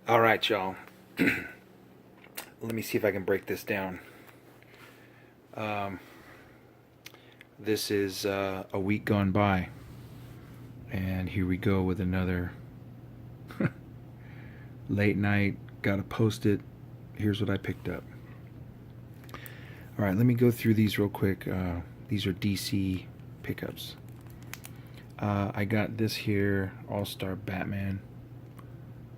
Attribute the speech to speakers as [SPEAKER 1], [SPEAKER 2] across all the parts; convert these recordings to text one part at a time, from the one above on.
[SPEAKER 1] All right, y'all. Let me see if I can break this down. Um, this is a week gone by, and here we go with another late night. Gotta post it. Here's what I picked up. All right, let me go through these real quick. These are DC pickups. I got this here, All-Star Batman.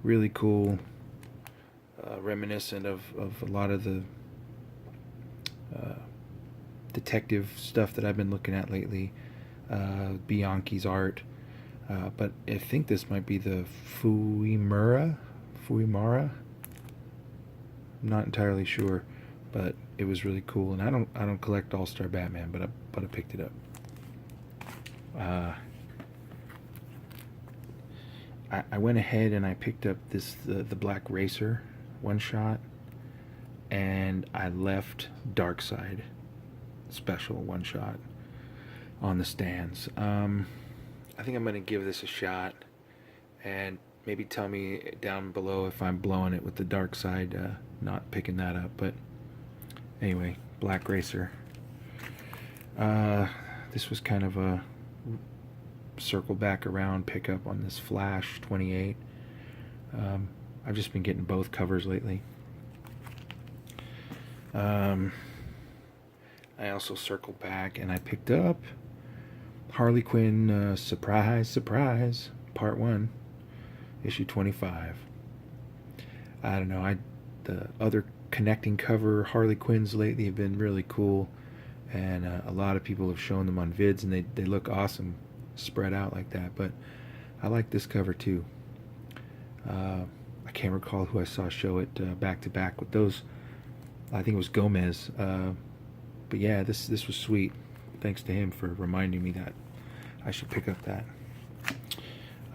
[SPEAKER 1] Really cool. Reminiscent of a lot of the uh, detective stuff that I've been looking at lately. Bianchi's art. But I think this might be the Fuimura. I'm not entirely sure, but it was really cool. And I don't collect All Star Batman, but I picked it up. Uh, I went ahead and I picked up the Black Racer one shot, and I left Darkseid special one shot on the stands. I think I'm gonna give this a shot, and maybe tell me down below if I'm blowing it with the Darkseid, not picking that up. But anyway, Black Racer. This was kind of a circle back around pickup on this Flash 28. I've just been getting both covers lately. I also circled back and I picked up Harley Quinn, surprise, surprise, part 1, issue 25. I don't know. The other connecting cover Harley Quinns lately have been really cool, and a lot of people have shown them on vids, and they look awesome spread out like that. But I like this cover too. I can't recall who I saw show it back to back with those. I think it was Gomez. But yeah, this was sweet. Thanks to him for reminding me that I should pick up that.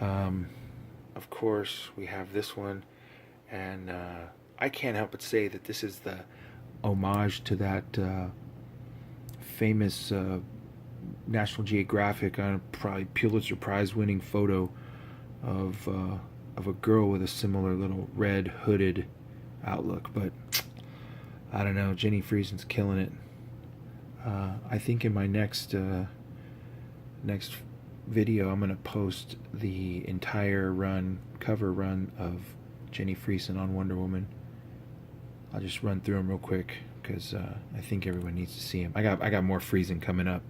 [SPEAKER 1] Of course, we have this one, and I can't help but say that this is the homage to that famous National Geographic, probably Pulitzer Prize winning photo of a girl with a similar little red hooded outlook. But I don't know, Jenny Friesen's killing it. I think in my next video, I'm gonna post the entire cover run of Jenny Friesen on Wonder Woman. I'll just run through them real quick because I think everyone needs to see them. I got more Friesen coming up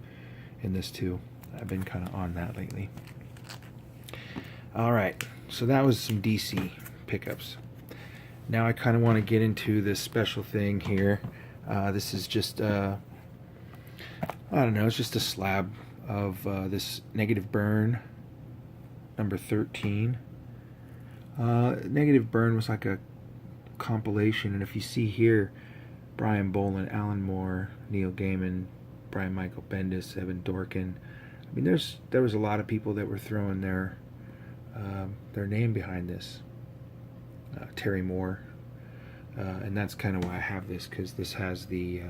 [SPEAKER 1] in this too. I've been kind of on that lately. All right, so that was some DC pickups. Now I kind of want to get into this special thing here. This is just I don't know, it's just a slab of this Negative Burn number 13. Negative Burn was like a compilation, and if you see here, Brian Boland, Alan Moore, Neil Gaiman, Brian Michael Bendis, Evan Dorkin. I mean, there was a lot of people that were throwing their name behind this. Terry Moore, and that's kind of why I have this, because this has the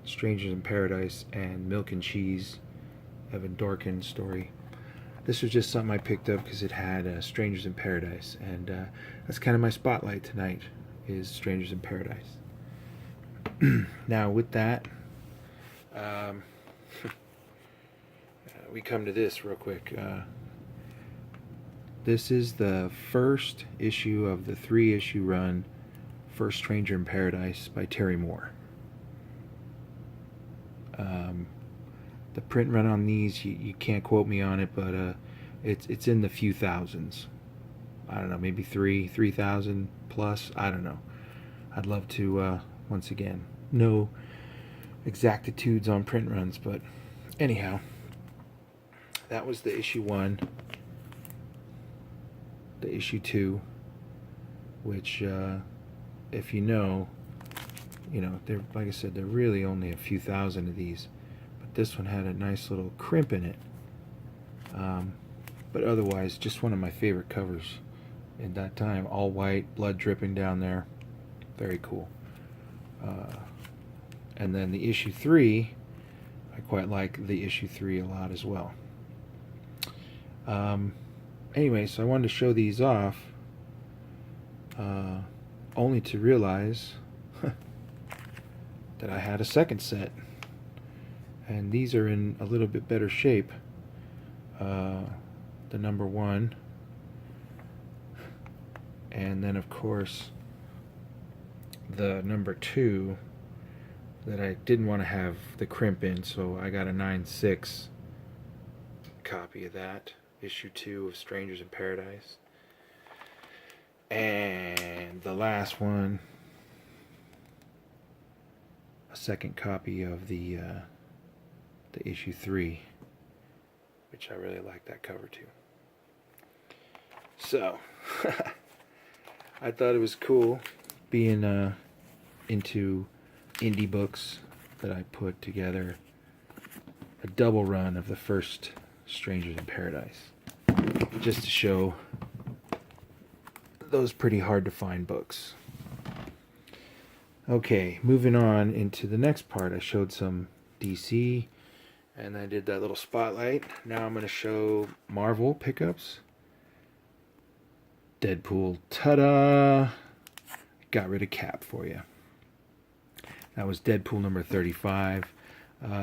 [SPEAKER 1] Strangers in Paradise and Milk and Cheese Evan Dorkin story. This was just something I picked up because it had Strangers in Paradise, and that's kind of my spotlight tonight, is Strangers in Paradise. Now with that, we come to this real quick. This is the first issue of the 3-issue run, First Stranger in Paradise by Terry Moore. The print run on these, you can't quote me on it, but it's in the few thousands. I don't know, maybe 3,000 plus. I don't know. I'd love to, once again, no exactitudes on print runs, but anyhow, that was the issue 1. The issue 2, which, if you know, they're, like I said, they're really only a few thousand of these, but this one had a nice little crimp in it. But otherwise, just one of my favorite covers in that time. All white, blood dripping down there. Very cool. And then the issue 3, I quite like the issue 3 a lot as well. anyway, so I wanted to show these off, only to realize that I had a second set, and these are in a little bit better shape. The number 1, and then of course the number 2 that I didn't want to have the crimp in, so I got a 9/6 copy of that, issue 2 of Strangers in Paradise. And the last one, a second copy of the issue 3, which I really like that cover too. So I thought it was cool being into indie books that I put together a double run of the first Strangers in Paradise, just to show those pretty hard to find books. Okay, moving on into the next part. I showed some DC, and I did that little spotlight. Now I'm going to show Marvel pickups. Deadpool, ta-da! Got rid of Cap for you. That was Deadpool number 35.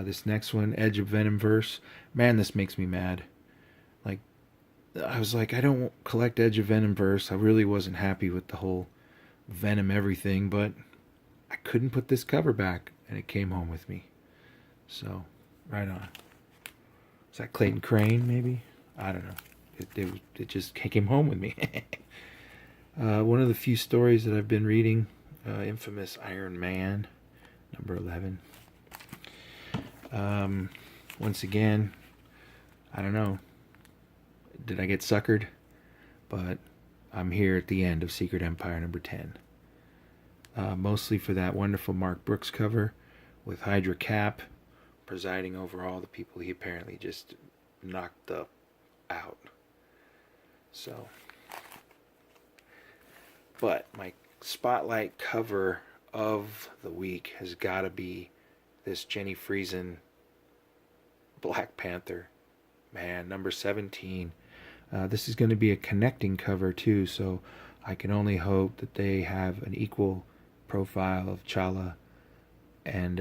[SPEAKER 1] This next one, Edge of Venomverse. Man, this makes me mad. Like, I was like, I don't collect Edge of Venomverse. I really wasn't happy with the whole Venom everything, but I couldn't put this cover back, and it came home with me. So, right on. Is that Clayton Crane, maybe? I don't know. It just came home with me. One of the few stories that I've been reading, infamous Iron Man, number 11. Once again, I don't know. Did I get suckered? But I'm here at the end of Secret Empire number 10. Mostly for that wonderful Mark Brooks cover with Hydra Cap presiding over all the people he apparently just knocked out. So, but my spotlight cover of the week has got to be this Jenny Friesen Black Panther. Man, number 17. This is going to be a connecting cover too, so I can only hope that they have an equal profile of Chala and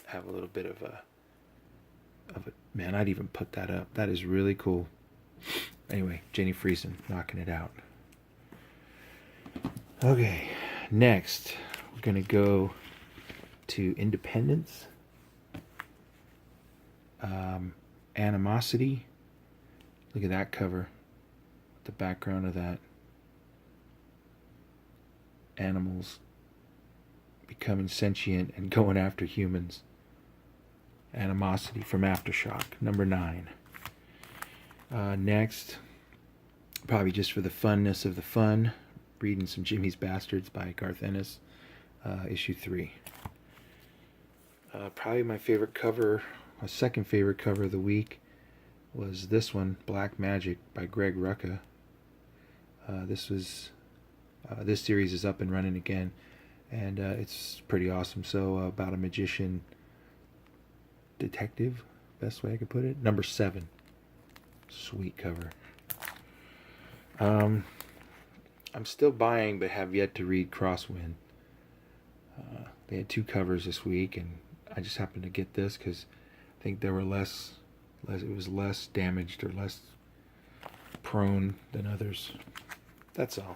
[SPEAKER 1] have a little bit of a man, I'd even put that up. That is really cool. Anyway, Jenny Friesen knocking it out. Okay, next we're going to go to Independence. Animosity. Look at that cover. The background of that. Animals becoming sentient and going after humans. Animosity from Aftershock, number 9. Next, probably just for the funness of the fun, reading some Jimmy's Bastards by Garth Ennis, issue 3. Probably my favorite cover, my second favorite cover of the week, was this one, Black Magic by Greg Rucka. This series is up and running again, and it's pretty awesome. So about a magician detective, best way I could put it. Number 7. Sweet cover. I'm still buying but have yet to read Crosswind. They had 2 covers this week, and I just happened to get this because I think there were it was less damaged or less prone than others. That's all.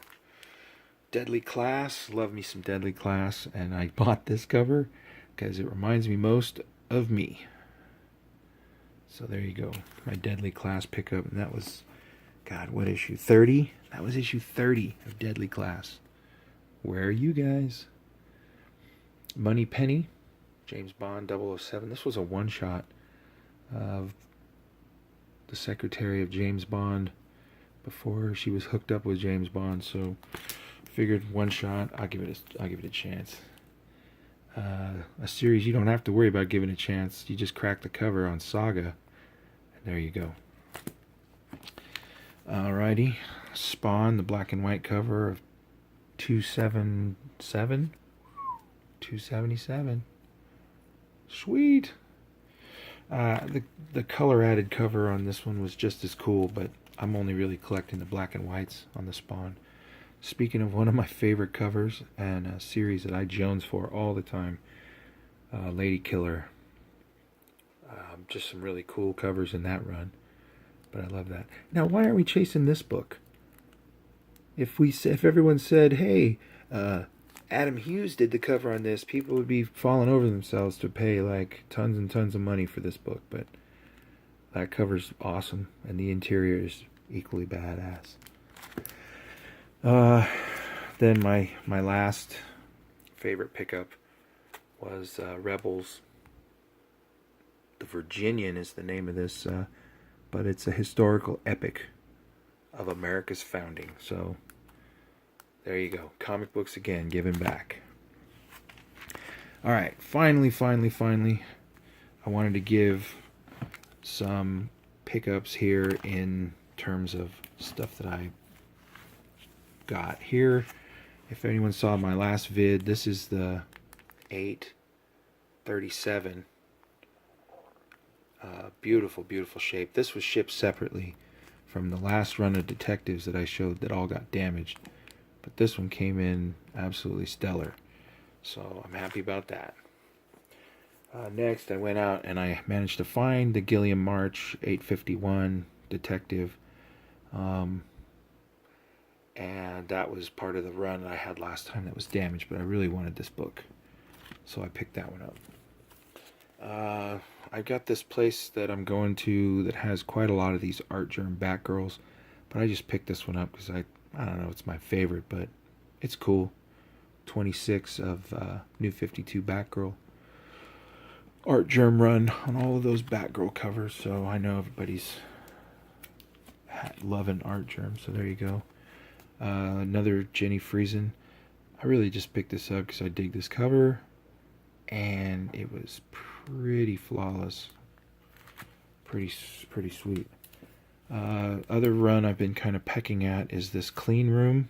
[SPEAKER 1] Deadly Class. Love me some Deadly Class, and I bought this cover because it reminds me most of me. So there you go. My Deadly Class pickup, and that was, God, what issue? 30? That was issue 30 of Deadly Class. Where are you guys? Money Penny, James Bond 007. This was a one-shot of the secretary of James Bond before she was hooked up with James Bond. So figured one shot. I'll give it a chance. A series you don't have to worry about giving a chance. You just crack the cover on Saga, and there you go. Alrighty, Spawn, the black and white cover of 277. Sweet. The color added cover on this one was just as cool, but I'm only really collecting the black and whites on the Spawn. Speaking of one of my favorite covers and a series that I jones for all the time, Lady Killer. Just some really cool covers in that run, but I love that. Now, why aren't we chasing this book? If everyone said, "Hey, Adam Hughes did the cover on this," people would be falling over themselves to pay like tons and tons of money for this book. But that cover's awesome, and the interior is equally badass. Then my last favorite pickup was Rebels. The Virginian is the name of this, but it's a historical epic of America's founding. So there you go. Comic books again, giving back. All right, finally, I wanted to give some pickups here in terms of stuff that I got here. If anyone saw my last vid, this is the 837. Beautiful, beautiful shape. This was shipped separately from the last run of Detectives that I showed that all got damaged. But this one came in absolutely stellar. So I'm happy about that. Next, I went out and I managed to find the Gilliam March 851 Detective. And that was part of the run that I had last time that was damaged, but I really wanted this book. So I picked that one up. I've got this place that I'm going to that has quite a lot of these Art Germ Batgirls, but I just picked this one up because I don't know, it's my favorite, but it's cool. 26 of New 52 Batgirl. Art Germ run on all of those Batgirl covers, so I know everybody's loving Art Germ, so there you go. Another Jenny Friesen. I really just picked this up because I dig this cover, and it was pretty flawless, pretty sweet. Other run I've been kind of pecking at is this Clean Room.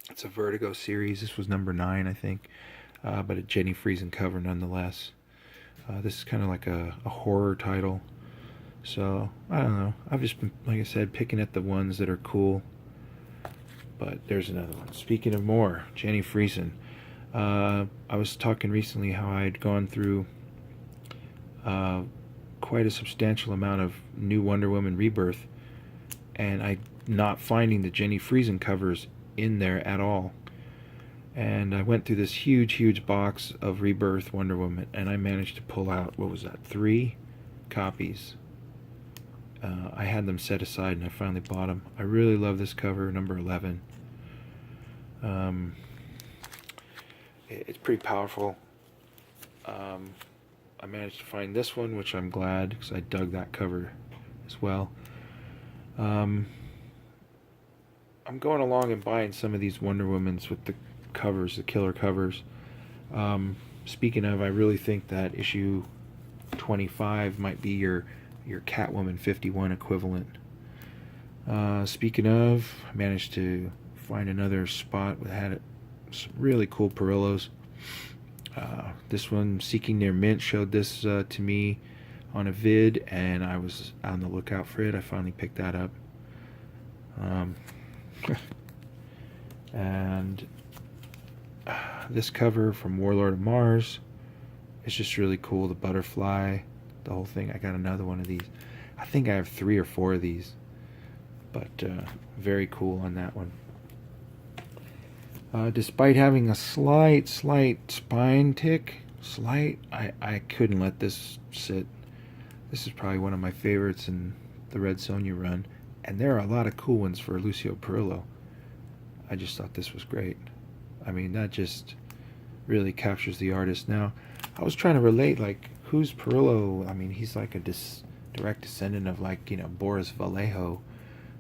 [SPEAKER 1] It's a Vertigo series. This was number 9, I think, but a Jenny Friesen cover nonetheless. This is kind of like a horror title, so I don't know. I've just been, like I said, picking at the ones that are cool. But there's another one. Speaking of more, Jenny Friesen. I was talking recently how I had gone through quite a substantial amount of new Wonder Woman Rebirth, and I not finding the Jenny Friesen covers in there at all. And I went through this huge box of Rebirth Wonder Woman, and I managed to pull out, what was that, 3 copies. I had them set aside, and I finally bought them. I really love this cover, number 11. It's pretty powerful. I managed to find this one, which I'm glad, because I dug that cover as well. I'm going along and buying some of these Wonder Womans with the covers, the killer covers. Speaking of, I really think that issue 25 might be your Catwoman 51 equivalent. Speaking of, I managed to find another spot that had some really cool Parrillos. This one, Seeking Near Mint, showed this to me on a vid, and I was on the lookout for it. I finally picked that up. And this cover from Warlord of Mars is just really cool. The butterfly, the whole thing. I got another one of these. I think I have 3 or 4 of these, but very cool on that one. Despite having a slight spine tick, I couldn't let this sit. This is probably one of my favorites in the Red Sonja run, and there are a lot of cool ones for Lucio Parrillo. I just thought this was great. I mean, that just really captures the artist. Now, I was trying to relate, like, who's Parrillo? I mean, he's like a direct descendant of, like, you know, Boris Vallejo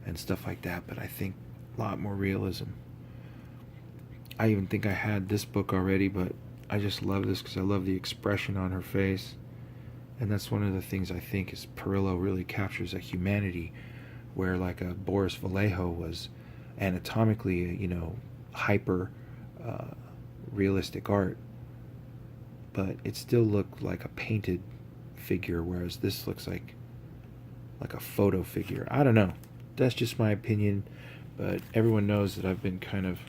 [SPEAKER 1] and stuff like that, but I think a lot more realism. I even think I had this book already, but I just love this because I love the expression on her face. And that's one of the things I think is Parrillo really captures a humanity where, like, a Boris Vallejo was anatomically, you know, hyper realistic art, but it still looked like a painted figure, whereas this looks like a photo figure. I don't know. That's just my opinion, but everyone knows that I've been kind of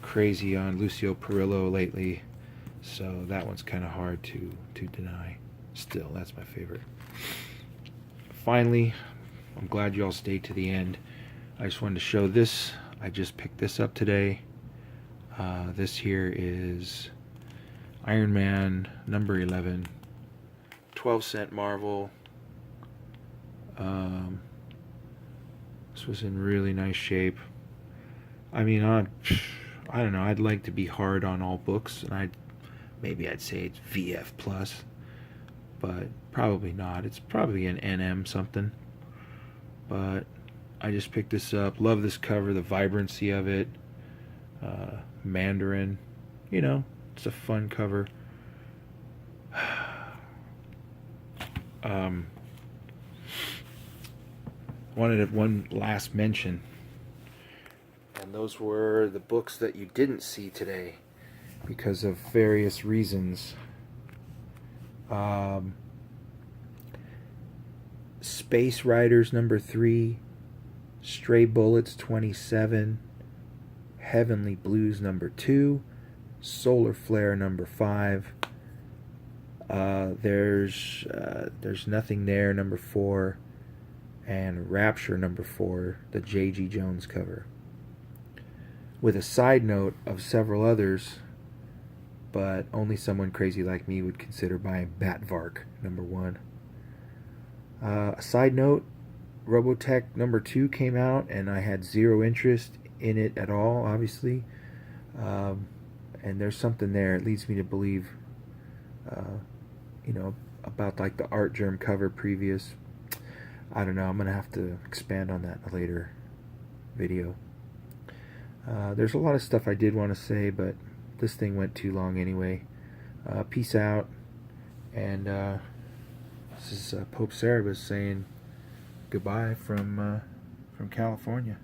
[SPEAKER 1] crazy on Lucio Parrillo lately, so that one's kind of hard to deny. Still, that's my favorite. Finally, I'm glad you all stayed to the end. I just wanted to show this. I just picked this up today. This here is Iron Man number 11, 12-cent Marvel. This was in really nice shape. I mean, I don't know. I'd like to be hard on all books, and maybe I'd say it's VF plus, but probably not. It's probably an NM something. But I just picked this up. Love this cover, the vibrancy of it. Mandarin, you know, it's a fun cover. Wanted one last mention, and those were the books that you didn't see today because of various reasons. Space Riders number 3, Stray Bullets 27, Heavenly Blues number 2, Solar Flare number 5. There's Nothing There number 4, and Rapture number 4, the J.G. Jones cover, with a side note of several others, but only someone crazy like me would consider buying Batvark number 1. A side note, Robotech number 2 came out, and I had zero interest in it at all, obviously. And there's something there. It leads me to believe, about like the Art Germ cover previous. I don't know. I'm going to have to expand on that in a later video. There's a lot of stuff I did want to say, but this thing went too long anyway. Peace out. And this is Pope Cerebus saying goodbye from California.